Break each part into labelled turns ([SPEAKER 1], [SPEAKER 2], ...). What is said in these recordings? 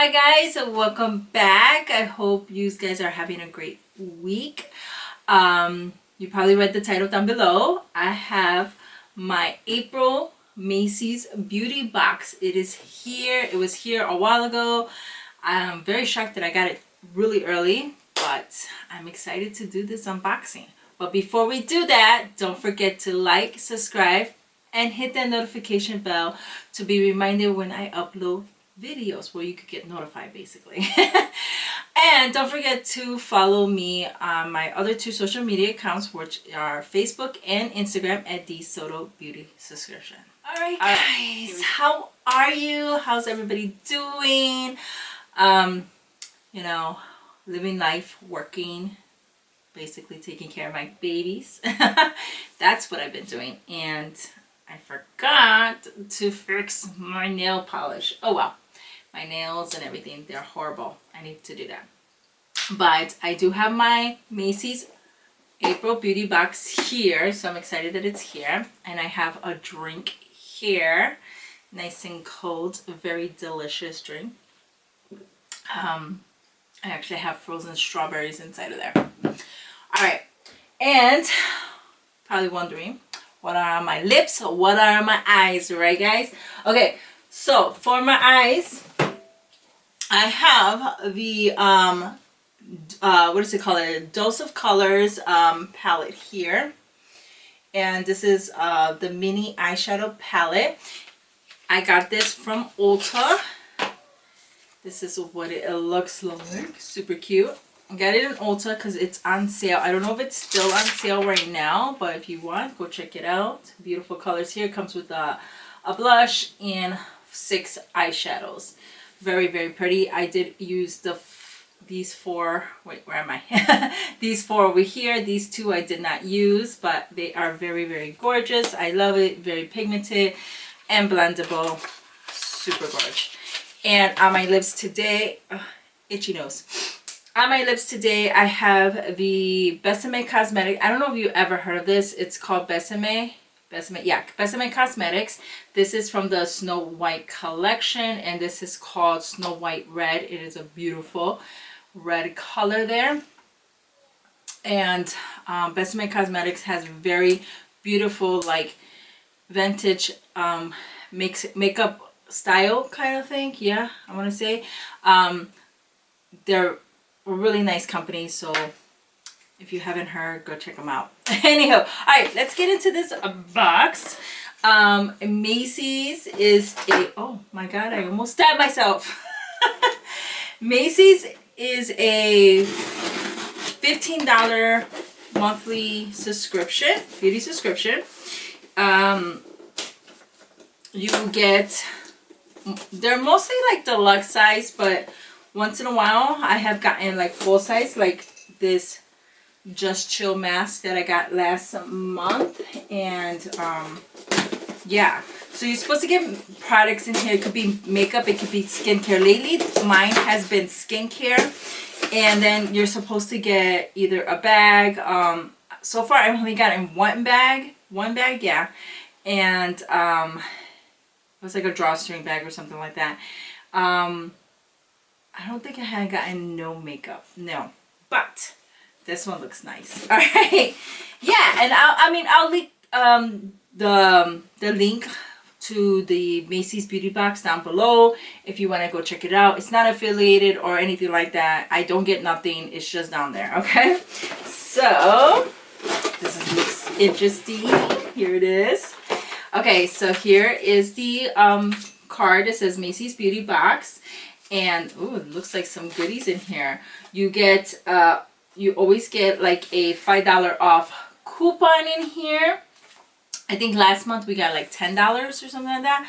[SPEAKER 1] Hi guys, welcome back. I hope you guys are having a great week. You probably read the title down below. I have my April Macy's beauty box. It is here. It was here a while ago. I'm very shocked that I got it really early, but I'm excited to do this unboxing. But before we do that, don't forget to like, subscribe, and hit that notification bell to be reminded when I upload videos, where you could get notified basically. And don't forget to follow me on my other two social media accounts, which are Facebook and Instagram at the Soto Beauty Subscription. Alright guys, how are you? How's everybody doing? You know, living life, working, basically taking care of my babies. That's what I've been doing. And I forgot to fix my nail polish. Oh well, my nails and everything, they're horrible. I need to do that. But I do have my Macy's April beauty box here, so I'm excited that it's here. And I have a drink here, nice and cold, a very delicious drink. I actually have frozen strawberries inside of there. All right, and probably wondering, what are on my lips? What are on my eyes, right guys? Okay, so for my eyes, I have the what is it called? Dose of Colors palette here. And this is the mini eyeshadow palette. I got this from Ulta. This is what it looks like. Super cute. I got it in Ulta because it's on sale. I don't know if it's still on sale right now, but if you want, go check it out. Beautiful colors here. It comes with a blush and 6 eyeshadows. Very, very pretty. I did use these 4. Wait, where am I? These 4 over here. These 2 I did not use, but they are very, very gorgeous. I love it. Very pigmented and blendable. Super gorgeous. And on my lips today, itchy nose. On my lips today, I have the Besame Cosmetics. I don't know if you ever heard of this. It's called Besame. Besame Cosmetics. This is from the Snow White collection, and this is called Snow White Red. It is a beautiful red color there. And Besame Cosmetics has very beautiful, like, vintage makeup style kind of thing. Yeah, I want to say they're a really nice company, so if you haven't heard, go check them out. Anyhow, all right, let's get into this box. Macy's is a, oh my god, I almost stabbed myself. Macy's is a $15 monthly subscription, beauty subscription. You get, they're mostly like deluxe size, but once in a while I have gotten like full size, like this Just Chill mask that I got last month. And yeah, so you're supposed to get products in here. It could be makeup, it could be skincare. Lately mine has been skincare, and then you're supposed to get either a bag. So far I've only gotten one bag, yeah, and it was like a drawstring bag or something like that. I don't think I had gotten no makeup, no, but this one looks nice. All right, yeah, and I'll link the link to the Macy's beauty box down below if you want to go check it out. It's not affiliated or anything like that. I don't get nothing. It's just down there. Okay, so this looks interesting. Here it is. Okay, so here is the card. It says Macy's beauty box. And ooh, it looks like some goodies in here. You get you always get like a $5 off coupon in here. I think last month we got like $10 or something like that.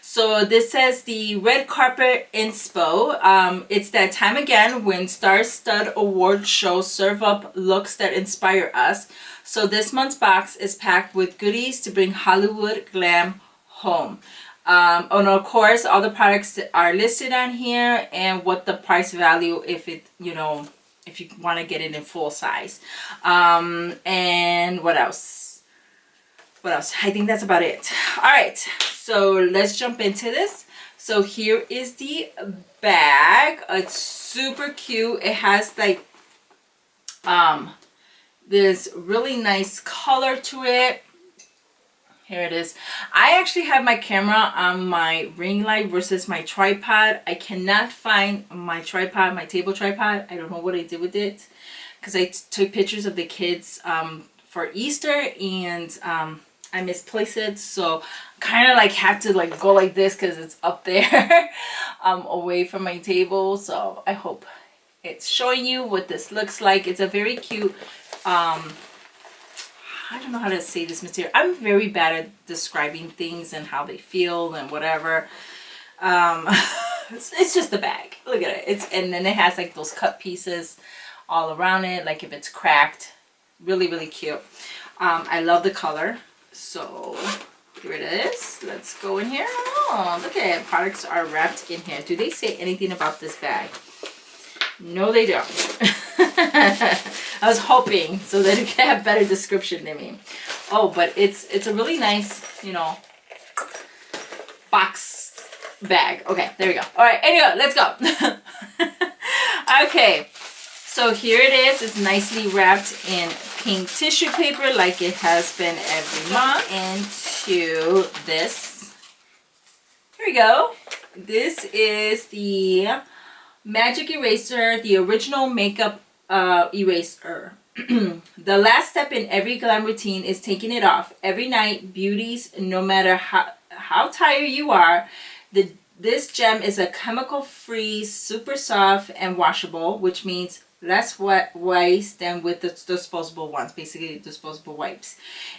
[SPEAKER 1] So this says the Red Carpet Inspo. It's that time again when star-stud award shows serve up looks that inspire us. So this month's box is packed with goodies to bring Hollywood glam home. And of course, all the products are listed on here and what the price value if it, you know, if you want to get it in full size. And what else? I think that's about it. All right, so let's jump into this. So here is the bag. It's super cute. It has like this really nice color to it. Here it is. I actually have my camera on my ring light versus my tripod. I cannot find my tripod, my table tripod. I don't know what I did with it because I took pictures of the kids for Easter, and I misplaced it. So kind of like have to like go like this because it's up there away from my table. So I hope it's showing you what this looks like. It's a very cute I don't know how to say this material. I'm very bad at describing things and how they feel and whatever. It's just a bag. Look at it. And then it has like those cut pieces all around it, like if it's cracked. Really, really cute. I love the color. So here it is. Let's go in here. Oh, look at it. Products are wrapped in here. Do they say anything about this bag? No, they don't. I was hoping so that it could have better description than me. Oh, but it's a really nice, you know, box bag. Okay, there we go. All right, anyway, let's go. Okay, so here it is. It's nicely wrapped in pink tissue paper like it has been every month. Into this. Here we go. This is the Magic Eraser, the original makeup eraser. The last step in every glam routine is taking it off. Every night, beauties, no matter how tired you are, this gem is a chemical-free, super soft, and washable, which means less waste than with the disposable ones, basically disposable wipes.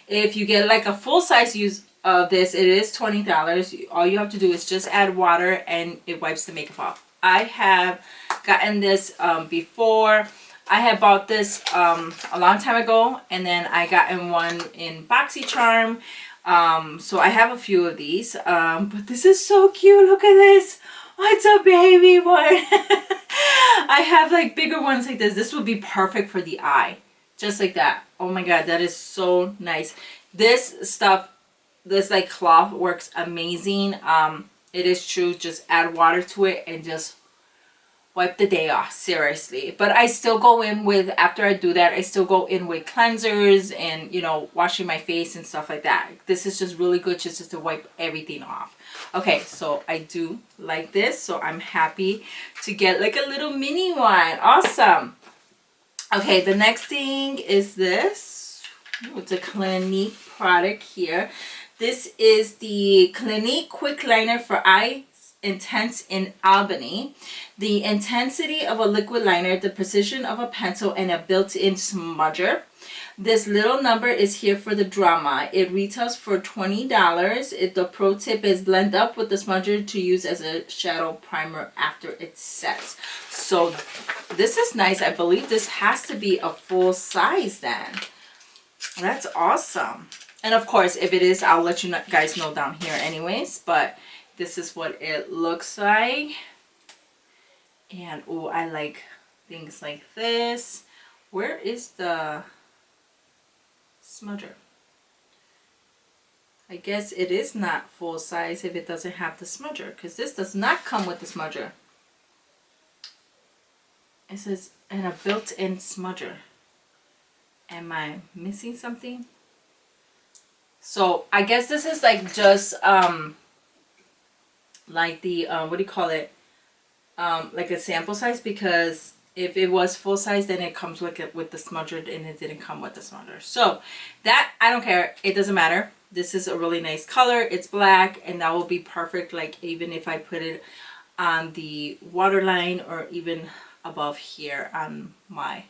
[SPEAKER 1] If you get like a full-size use of this, it is $20. All you have to do is just add water and it wipes the makeup off. I have gotten this before. I had bought this a long time ago, and then I got in one in BoxyCharm. So I have a few of these, but this is so cute. Look at this. Oh, it's a baby one. I have like bigger ones like this. This would be perfect for the eye, just like that. Oh my god, that is so nice. This stuff, this like cloth works amazing. It is true, just add water to it and just wipe the day off, seriously. But I still go in with, after I do that, I still go in with cleansers and, you know, washing my face and stuff like that. This is just really good just to wipe everything off. Okay, so I do like this, so I'm happy to get like a little mini one. Awesome. Okay, the next thing is this. Ooh, it's a Clinique product here. This is the Clinique Quickliner for Eye Intense in Ebony. The intensity of a liquid liner, the precision of a pencil, and a built-in smudger. This little number is here for the drama. It retails for $20. The pro tip is blend up with the smudger to use as a shadow primer after it sets. So this is nice. I believe this has to be a full size then. That's awesome. And of course, if it is, I'll let you guys know down here anyways. But this is what it looks like. And oh, I like things like this. Where is the smudger? I guess it is not full size if it doesn't have the smudger, because this does not come with the smudger. It says, and a built-in smudger. Am I missing something? So I guess this is like just like the what do you call it, like a sample size, because if it was full size then it comes with the smudger, and it didn't come with the smudger. So that, I don't care, it doesn't matter. This is a really nice color. It's black, and that will be perfect, like even if I put it on the waterline or even above here on my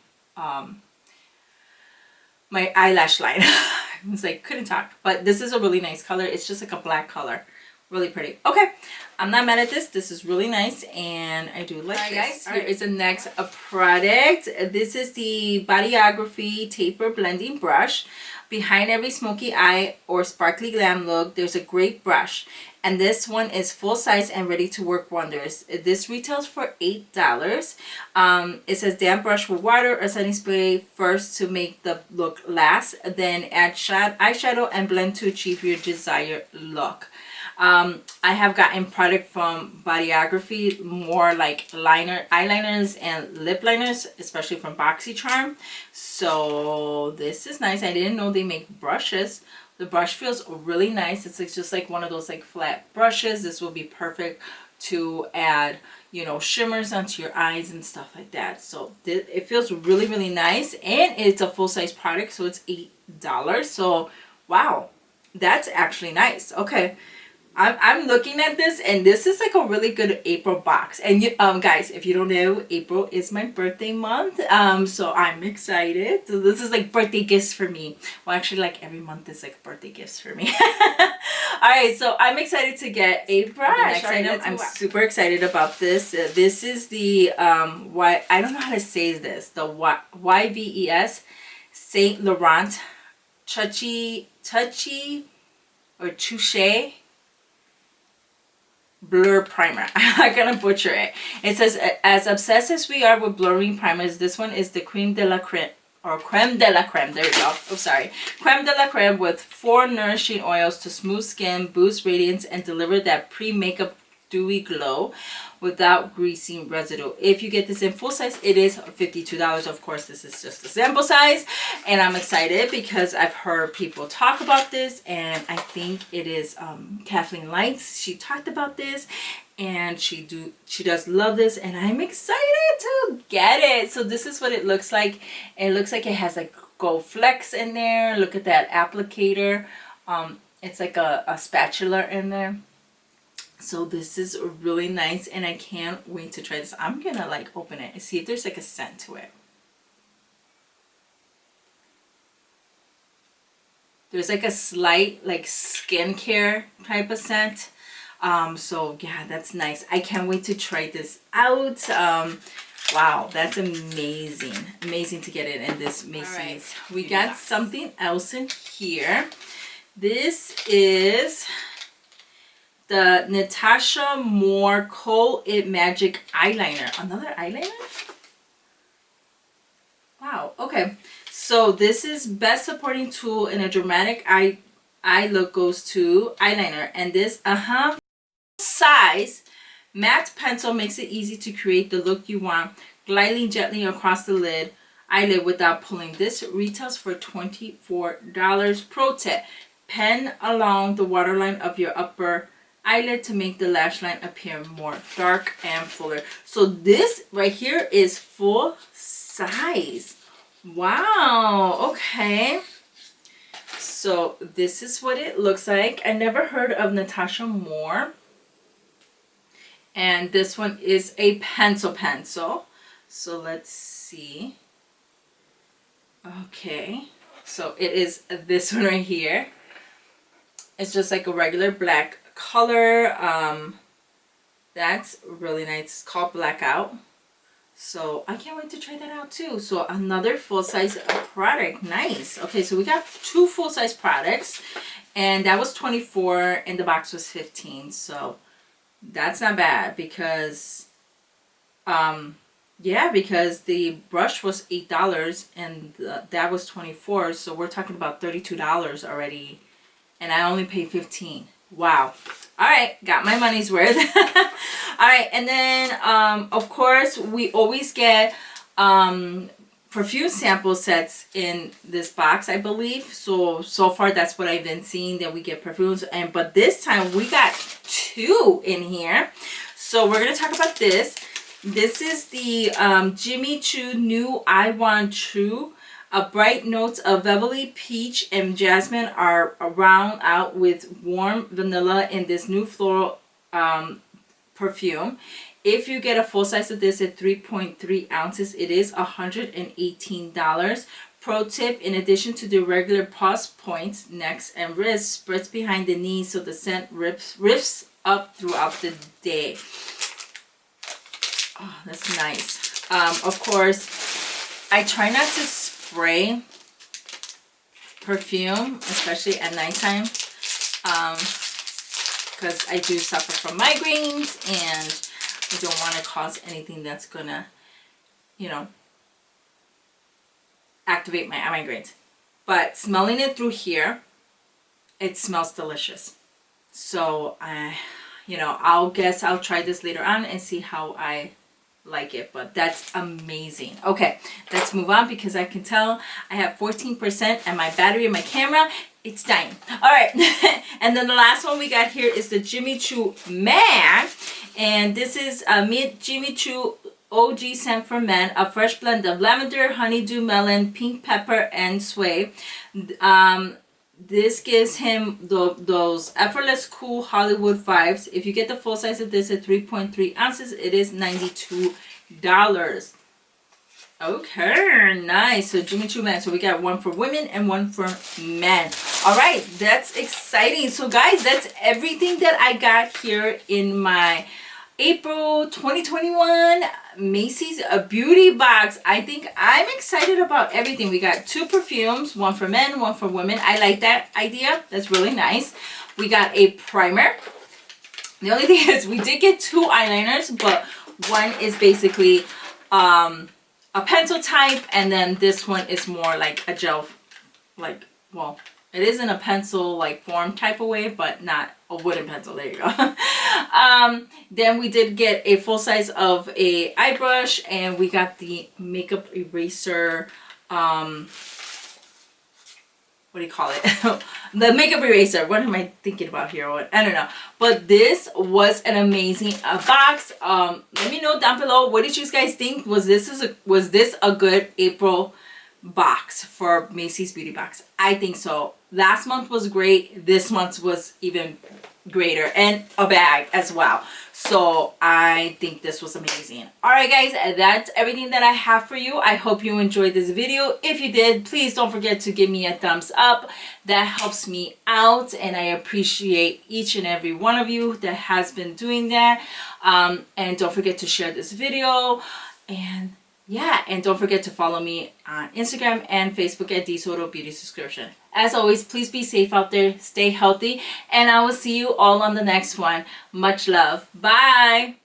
[SPEAKER 1] my eyelash line. I was like, couldn't talk. But this is a really nice color. It's just like a black color. Really pretty. Okay, I'm not mad at this. This is really nice, and I do like this. Guys, here is the next product. This is the BODYOGRAPHY Tapered Blending Brush. Behind every smoky eye or sparkly glam look, there's a great brush. And this one is full size and ready to work wonders. This retails for $8. It says damp brush with water or setting spray first to make the look last. Then add eyeshadow and blend to achieve your desired look. I have gotten product from BODYOGRAPhy, more like eyeliners and lip liners, especially from BoxyCharm. So this is nice. I didn't know they make brushes. The brush feels really nice. It's like just like one of those like flat brushes. This will be perfect to add, you know, shimmers onto your eyes and stuff like that. So it feels really, really nice, and it's a full-size product, so it's $8. So wow, that's actually nice. Okay, I'm looking at this, and this is like a really good April box. And you, guys, if you don't know, April is my birthday month. So I'm excited. So this is like birthday gifts for me. Well, actually, like every month is like birthday gifts for me. All right, so I'm excited to get a brush. The next item, I'm super excited about this. This is the I don't know how to say this. The YVES Saint Laurent Touchy or Touche Blur Primer. I'm gonna butcher it. It says, as obsessed as we are with blurring primers, this one is the creme de la creme, or creme de la creme. There we go. Oh, sorry. Creme de la creme, with 4 nourishing oils to smooth skin, boost radiance, and deliver that pre-makeup dewy glow without greasy residue. If you get this in full size, it is $52. Of course, this is just a sample size, and I'm excited because I've heard people talk about this, and I think it is Kathleen Lights. She talked about this, and she does love this, and I'm excited to get it. So this is what it looks like. It looks like it has like Gold Flex in there. Look at that applicator. It's like a spatula in there. So this is really nice, and I can't wait to try this. I'm gonna like open it and see if there's like a scent to it. There's like a slight like skincare type of scent. So yeah, that's nice. I can't wait to try this out. Wow, that's amazing. Amazing to get it in this Macy's. Right. We got something else in here. This is the NATASHA MOOR Kohl It Magic Eyeliner. Another eyeliner? Wow, okay. So this is best supporting tool in a dramatic eye look goes to eyeliner. And this size matte pencil makes it easy to create the look you want, gliding gently across the eyelid without pulling. This retails for $24. Pro tip: pen along the waterline of your upper eyelid to make the lash line appear more dark and fuller. So this right here is full size. Wow, okay. So this is what it looks like. I never heard of NATASHA MOOR. And this one is a pencil. So let's see. Okay, so it is this one right here. It's just like a regular black color. That's really nice. It's called Blackout. So I can't wait to try that out too. So another full-size product. Nice. Okay, so we got 2 full-size products, and that was $24 and the box was $15. So that's not bad, because yeah, because the brush was $8 and that was $24. So we're talking about $32 already, and I only paid $15. Wow. All right, got my money's worth. All right, and then of course we always get perfume sample sets in this box, I believe. So far that's what I've been seeing, that we get perfumes, but this time we got 2 in here. So we're gonna talk about this. This is the Jimmy Choo New I Want True. Bright notes of Beverly, Peach, and Jasmine are round out with warm vanilla in this new floral perfume. If you get a full size of this at 3.3 ounces, it is $118. Pro tip: in addition to the regular pulse points, necks, and wrists, spreads behind the knees so the scent riffs up throughout the day. Oh, that's nice. Of course, I try not to spray perfume, especially at nighttime, because I do suffer from migraines, and I don't want to cause anything that's gonna, you know, activate my migraines. But smelling it through here, it smells delicious. So I'll try this later on and see how I like it, but that's amazing. Okay, let's move on because I can tell I have 14% and my battery in my camera, it's dying. All right. And then the last one we got here is the Jimmy Choo Man, and this is a Jimmy Choo OG scent for men, a fresh blend of lavender, honeydew melon, pink pepper, and sway. This gives him those effortless, cool Hollywood vibes. If you get the full size of this at 3.3 ounces, it is $92. Okay, nice. So Jimmy Choo Man. So we got one for women and one for men. All right, that's exciting. So guys, that's everything that I got here in my April 2021 Macy's beauty box. I think I'm excited about everything. We got 2 perfumes, one for men, one for women. I like that idea. That's really nice. We got a primer. The only thing is we did get 2 eyeliners, but one is basically a pencil type, and then this one is more like a gel, like, well, it is in a pencil like form type of way, but not a wooden pencil. There you go. Then we did get a full size of a eye brush, and we got the makeup eraser, what do you call it? The makeup eraser. What am I thinking about here? What, I don't know. But this was an amazing box. Let me know down below, what did you guys think? Was this a good April box for Macy's beauty box? I think so. Last month was great. This month was even greater, and a bag as well. So I think this was amazing. All right guys, that's everything that I have for you. I hope you enjoyed this video. If you did, please don't forget to give me a thumbs up. That helps me out, and I appreciate each and every one of you that has been doing that. And don't forget to share this video, and yeah, and don't forget to follow me on Instagram and Facebook at DSoto Beauty Subscription. As always, please be safe out there, stay healthy, and I will see you all on the next one. Much love. Bye.